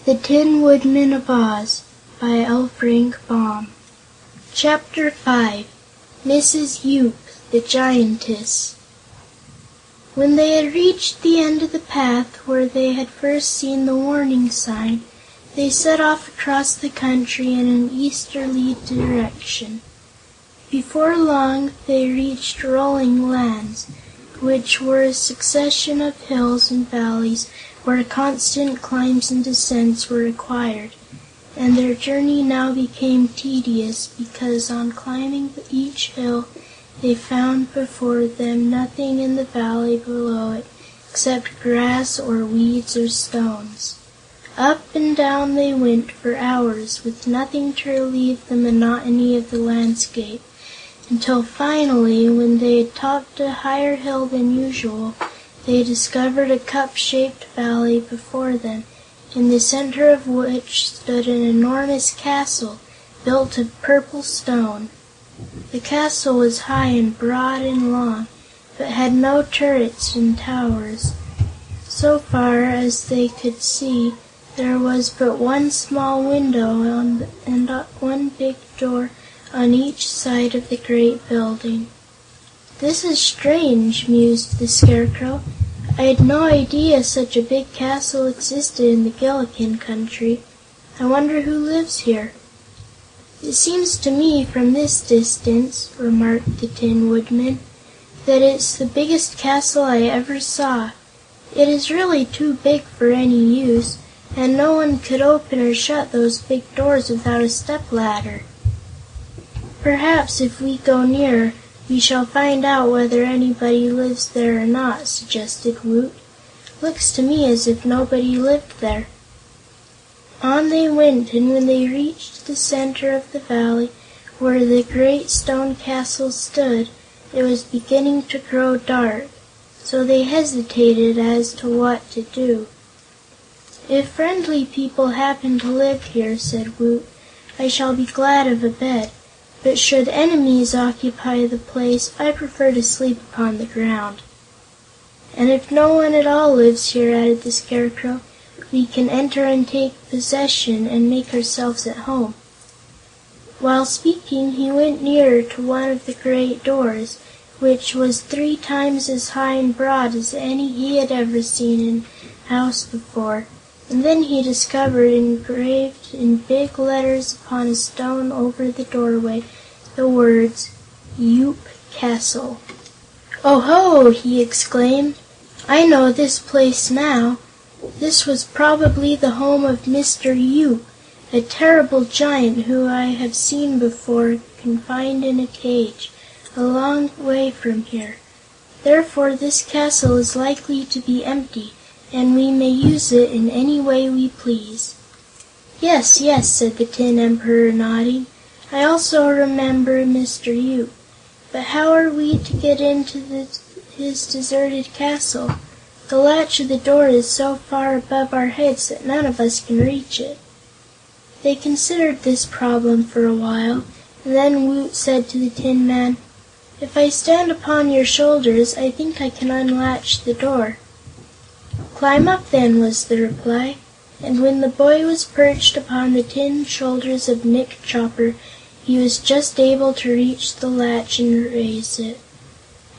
The Tinwoodman of Oz by L. Frank Baum. Chapter 5. Mrs. Yoop, the Giantess. When they had reached the end of the path where they had first seen the warning sign, they set off across the country in an easterly direction. Before long they reached rolling lands, which were a succession of hills and valleys where constant climbs and descents were required, and their journey now became tedious because on climbing each hill they found before them nothing in the valley below it except grass or weeds or stones. Up and down they went for hours with nothing to relieve the monotony of the landscape, until finally, when they had topped a higher hill than usual, they discovered a cup-shaped valley before them, in the center of which stood an enormous castle built of purple stone. The castle was high and broad and long, but had no turrets and towers. So far as they could see, there was but one small window and one big door on each side of the great building. "This is strange," mused the Scarecrow. "I had no idea such a big castle existed in the Gillikin country. I wonder who lives here." "It seems to me, from this distance," remarked the Tin Woodman, "that it's the biggest castle I ever saw. It is really too big for any use, and no one could open or shut those big doors without a stepladder." "Perhaps, if we go nearer, we shall find out whether anybody lives there or not," suggested Woot. "Looks to me as if nobody lived there." On they went, and when they reached the center of the valley, where the great stone castle stood, it was beginning to grow dark, so they hesitated as to what to do. "If friendly people happen to live here," said Woot, "I shall be glad of a bed. But should enemies occupy the place, I prefer to sleep upon the ground." "And if no one at all lives here," added the Scarecrow, "we can enter and take possession and make ourselves at home." While speaking, he went nearer to one of the great doors, which was 3 times as high and broad as any he had ever seen in a house before, and then he discovered engraved in big letters upon a stone over the doorway the words, "Yoop Castle." "Oh ho!" he exclaimed. "I know this place now. This was probably the home of Mr. Yoop, a terrible giant whom I have seen before confined in a cage, a long way from here. Therefore this castle is likely to be empty, and we may use it in any way we please." "Yes, yes," said the Tin Emperor, nodding. "I also remember Mr. Yoop. But how are we to get into his deserted castle? The latch of the door is so far above our heads that none of us can reach it." They considered this problem for a while, and then Woot said to the Tin Man, "If I stand upon your shoulders, I think I can unlatch the door." "Climb up, then," was the reply, and when the boy was perched upon the tin shoulders of Nick Chopper, he was just able to reach the latch and raise it.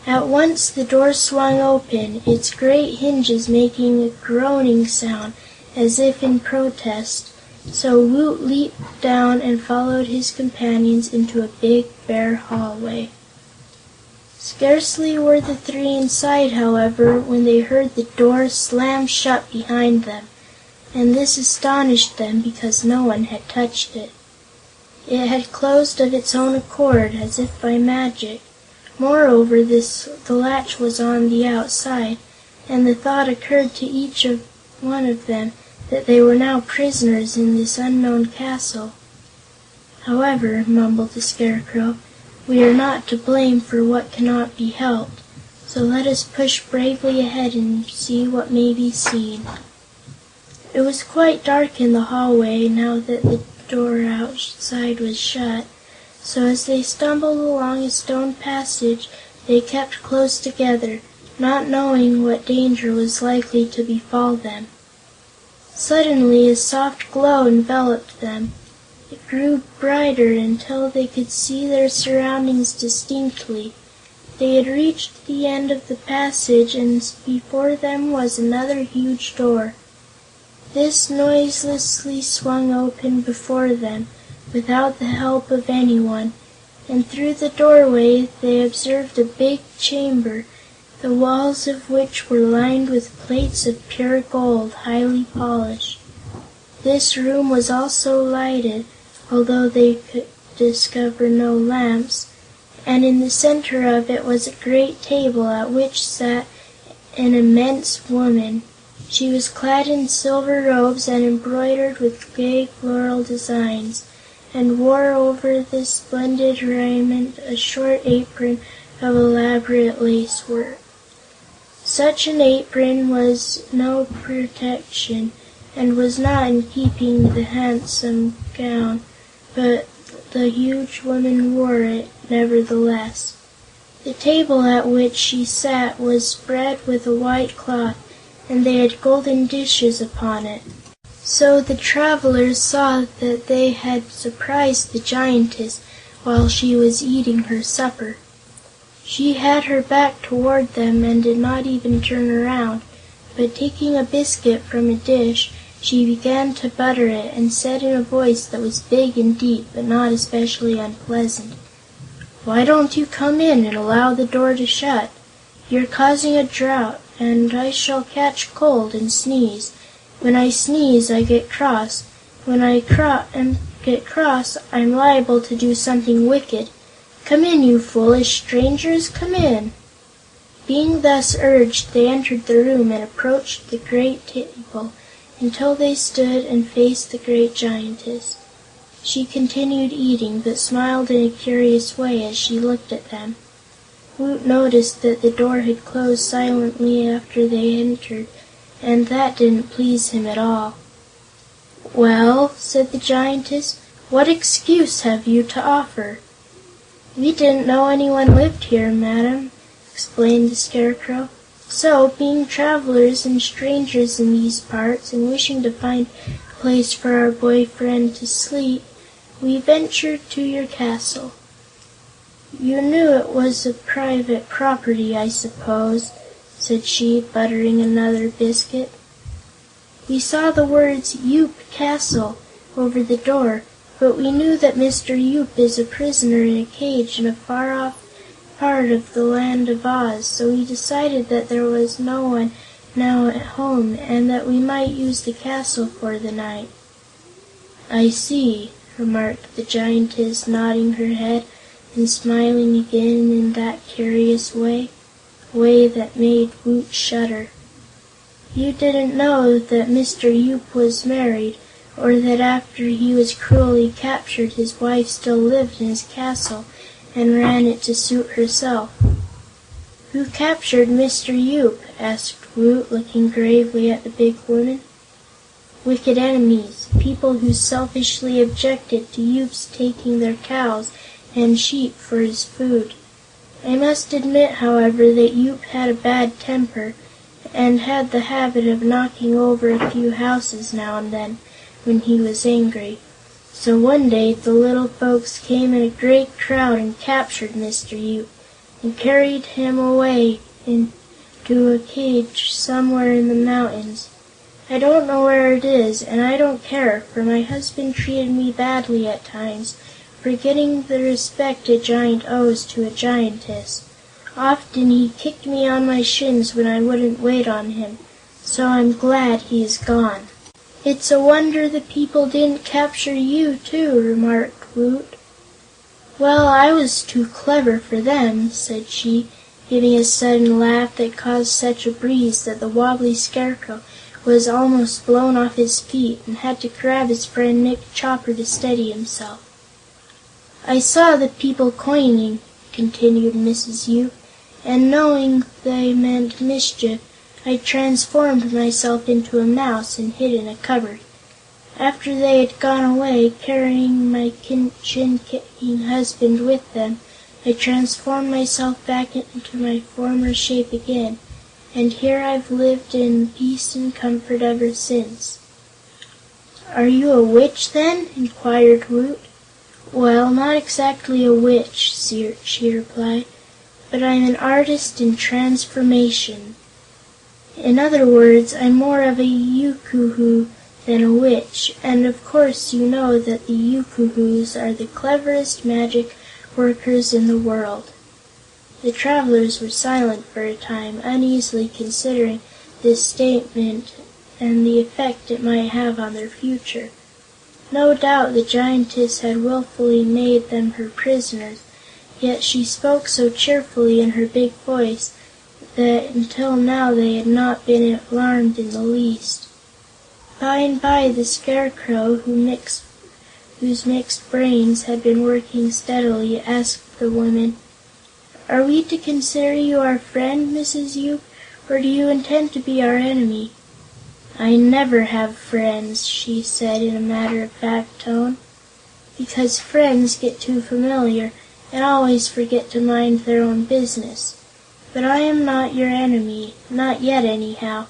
At once the door swung open, its great hinges making a groaning sound as if in protest, so Woot leaped down and followed his companions into a big, bare hallway. Scarcely were the 3 inside, however, when they heard the door slam shut behind them, and this astonished them because no one had touched it. It had closed of its own accord, as if by magic. Moreover, the latch was on the outside, and the thought occurred to each one of them that they were now prisoners in this unknown castle. "However," mumbled the Scarecrow, "we are not to blame for what cannot be helped, so let us push bravely ahead and see what may be seen." It was quite dark in the hallway, now that the door outside was shut, so as they stumbled along a stone passage, they kept close together, not knowing what danger was likely to befall them. Suddenly a soft glow enveloped them. It grew brighter until they could see their surroundings distinctly. They had reached the end of the passage and before them was another huge door. This noiselessly swung open before them, without the help of anyone, and through the doorway they observed a big chamber, the walls of which were lined with plates of pure gold, highly polished. This room was also lighted, although they could discover no lamps, and in the center of it was a great table at which sat an immense woman. She was clad in silver robes and embroidered with gay floral designs, and wore over this splendid raiment a short apron of elaborate lacework. Such an apron was no protection, and was not in keeping with the handsome gown, but the huge woman wore it, nevertheless. The table at which she sat was spread with a white cloth, and they had golden dishes upon it. So the travelers saw that they had surprised the Giantess while she was eating her supper. She had her back toward them and did not even turn around, but taking a biscuit from a dish, she began to butter it and said in a voice that was big and deep but not especially unpleasant: "Why don't you come in and allow the door to shut? You're causing a draught, and I shall catch cold and sneeze. When I sneeze, I get cross. When I get cross, I'm liable to do something wicked. Come in, you foolish strangers, come in." Being thus urged, they entered the room and approached the great table until they stood and faced the great Giantess. She continued eating, but smiled in a curious way as she looked at them. Woot noticed that the door had closed silently after they entered, and that didn't please him at all. "Well," said the Giantess, "what excuse have you to offer?" "We didn't know anyone lived here, madam," explained the Scarecrow. "So, being travelers and strangers in these parts, and wishing to find a place for our boy friend to sleep, we ventured to your castle. You knew it was a private property, I suppose," said she, buttering another biscuit. "We saw the words Yoop Castle over the door, but we knew that Mr. Yoop is a prisoner in a cage in a far-off part of the Land of Oz, so we decided that there was no one now at home and that we might use the castle for the night." "I see," remarked the Giantess, nodding her head and smiling again in that curious way, a way that made Woot shudder. "You didn't know that Mr. Yoop was married, or that after he was cruelly captured his wife still lived in his castle and ran it to suit herself." "Who captured Mr. Yoop?" asked Woot, looking gravely at the big woman. "Wicked enemies, people who selfishly objected to Yoop's taking their cows and sheep for his food. I must admit, however, that Yoop had a bad temper, and had the habit of knocking over a few houses now and then, when he was angry. So one day the little folks came in a great crowd and captured Mr. Yoop, and carried him away into a cage somewhere in the mountains. I don't know where it is, and I don't care, for my husband treated me badly at times, forgetting the respect a giant owes to a giantess. Often he kicked me on my shins when I wouldn't wait on him, so I'm glad he is gone." "It's a wonder the people didn't capture you, too," remarked Woot. "Well, I was too clever for them," said she, giving a sudden laugh that caused such a breeze that the wobbly Scarecrow was almost blown off his feet and had to grab his friend Nick Chopper to steady himself. "I saw the people coining," continued Mrs. Yoop, "and knowing they meant mischief, I transformed myself into a mouse and hid in a cupboard. After they had gone away, carrying my chin-kicking husband with them, I transformed myself back into my former shape again, and here I've lived in peace and comfort ever since." "Are you a witch, then?" inquired Woot. "Well, not exactly a witch," she replied, "but I'm an artist in transformation. In other words, I'm more of a yookoohoo than a witch, and of course you know that the yookoohoos are the cleverest magic workers in the world." The travelers were silent for a time, uneasily considering this statement and the effect it might have on their future. No doubt the Giantess had willfully made them her prisoners, yet she spoke so cheerfully in her big voice that until now they had not been alarmed in the least. By and by the Scarecrow, whose mixed brains had been working steadily, asked the woman: "Are we to consider you our friend, Mrs. Yoop, or do you intend to be our enemy?" "I never have friends," she said in a matter-of-fact tone, "because friends get too familiar and always forget to mind their own business. But I am not your enemy, not yet, anyhow.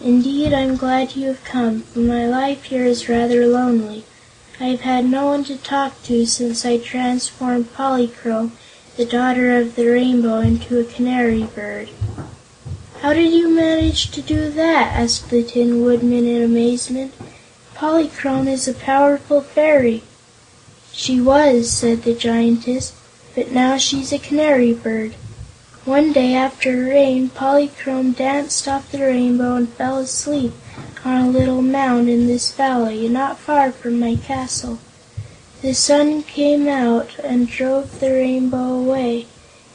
Indeed, I'm glad you have come, for my life here is rather lonely. I have had no one to talk to since I transformed Polychrome, the Daughter of the Rainbow, into a canary bird." "How did you manage to do that?" asked the Tin Woodman in amazement. "Polychrome is a powerful fairy." "She was," said the Giantess, "but now she's a canary bird. One day, after a rain, Polychrome danced off the rainbow and fell asleep on a little mound in this valley, not far from my castle. The sun came out and drove the rainbow away,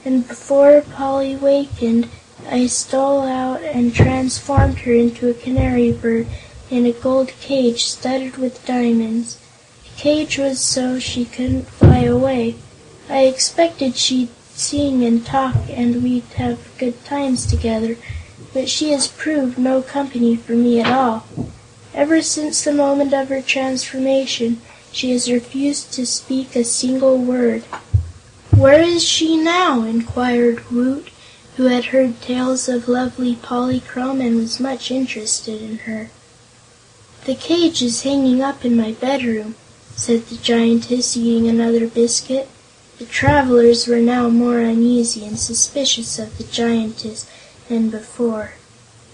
and before Polly wakened, I stole out and transformed her into a canary bird in a gold cage studded with diamonds. The cage was so she couldn't fly away. I expected she'd sing and talk and we'd have good times together, but she has proved no company for me at all. Ever since the moment of her transformation, she has refused to speak a single word." "Where is she now?" inquired Woot, who had heard tales of lovely Polychrome and was much interested in her. "The cage is hanging up in my bedroom," said the Giantess, eating another biscuit. The travelers were now more uneasy and suspicious of the Giantess than before.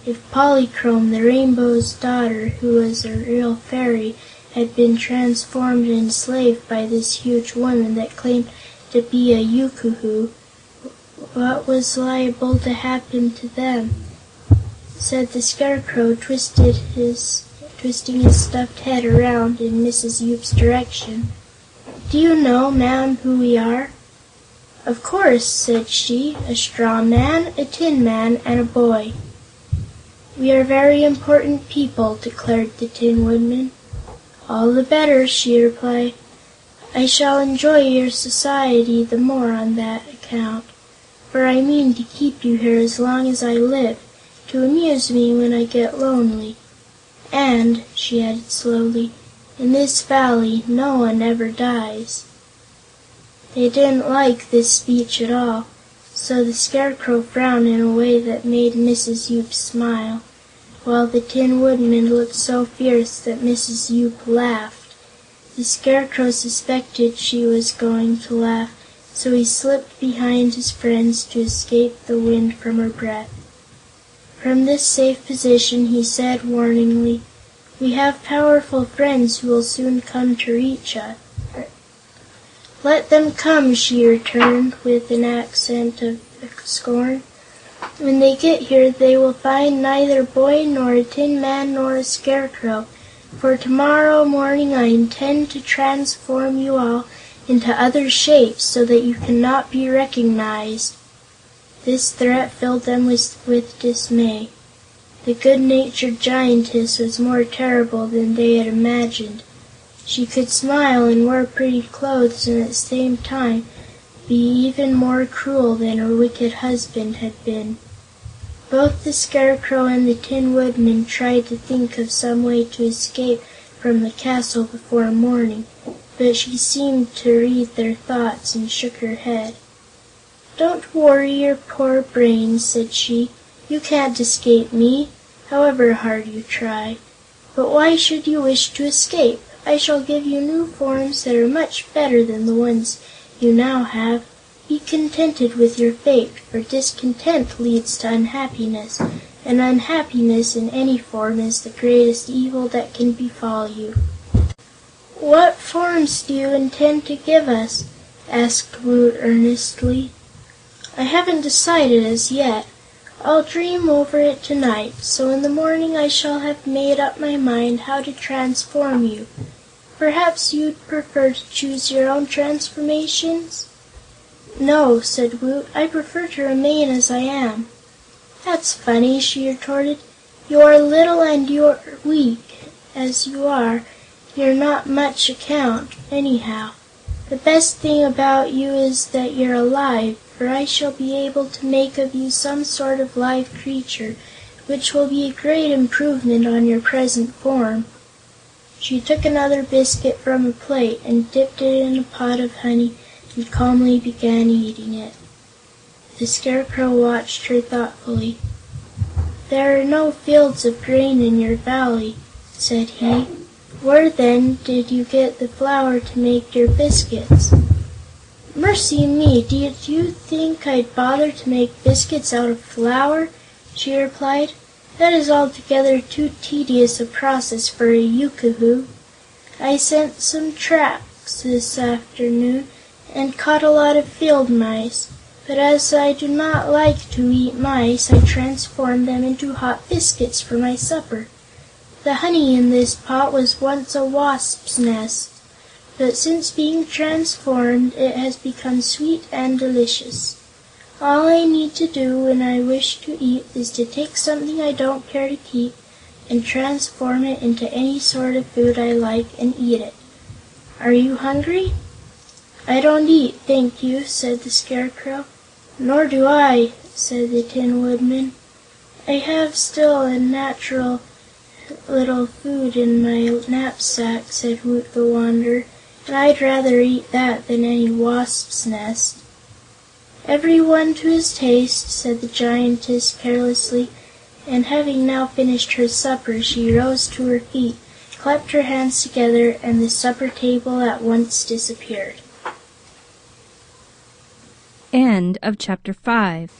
If Polychrome, the Rainbow's daughter, who was a real fairy, had been transformed and enslaved by this huge woman that claimed to be a yookoohoo, what was liable to happen to them? Said the Scarecrow, twisting his stuffed head around in Mrs. Yoop's direction. "Do you know, ma'am, who we are?" "Of course," said she, "a straw man, a tin man and a boy." "We are very important people," declared the Tin Woodman. "All the better," she replied. "I shall enjoy your society the more on that account, for I mean to keep you here as long as I live, to amuse me when I get lonely. And," she added slowly, "in this valley no one ever dies." They didn't like this speech at all, so the Scarecrow frowned in a way that made Mrs. Yoop smile, while the Tin Woodman looked so fierce that Mrs. Yoop laughed. The Scarecrow suspected she was going to laugh, so he slipped behind his friends to escape the wind from her breath. From this safe position he said warningly, "We have powerful friends who will soon come to reach us." "Let them come," she returned, with an accent of scorn. "When they get here they will find neither boy nor a tin man nor a scarecrow, for tomorrow morning I intend to transform you all into other shapes so that you cannot be recognized." This threat filled them with dismay. The good-natured Giantess was more terrible than they had imagined. She could smile and wear pretty clothes and at the same time be even more cruel than her wicked husband had been. Both the Scarecrow and the Tin Woodman tried to think of some way to escape from the castle before morning, but she seemed to read their thoughts and shook her head. "Don't worry your poor brains," said she. "You can't escape me, however hard you try. But why should you wish to escape? I shall give you new forms that are much better than the ones you now have. Be contented with your fate, for discontent leads to unhappiness, and unhappiness in any form is the greatest evil that can befall you." "What forms do you intend to give us?" asked Woot earnestly. "I haven't decided as yet. I'll dream over it tonight, so in the morning I shall have made up my mind how to transform you. Perhaps you'd prefer to choose your own transformations?" "No," said Woot, "I prefer to remain as I am." "That's funny," she retorted. "You are little and you're weak. As you are, you're not much account, anyhow. The best thing about you is that you're alive, for I shall be able to make of you some sort of live creature, which will be a great improvement on your present form." She took another biscuit from a plate and dipped it in a pot of honey and calmly began eating it. The Scarecrow watched her thoughtfully. "There are no fields of grain in your valley," said he. "Where, then, did you get the flour to make your biscuits?" "Mercy me! Did you think I'd bother to make biscuits out of flour?" she replied. "That is altogether too tedious a process for a yookoohoo. I sent some traps this afternoon and caught a lot of field mice, but as I do not like to eat mice, I transformed them into hot biscuits for my supper. The honey in this pot was once a wasp's nest, but since being transformed it has become sweet and delicious. All I need to do when I wish to eat is to take something I don't care to keep and transform it into any sort of food I like and eat it. Are you hungry?" "I don't eat, thank you," said the Scarecrow. "Nor do I," said the Tin Woodman. "I have still a natural little food in my knapsack," said Woot the Wanderer, "and I'd rather eat that than any wasp's nest." "Everyone to his taste," said the Giantess carelessly, and having now finished her supper, she rose to her feet, clapped her hands together, and the supper table at once disappeared. End of chapter 5.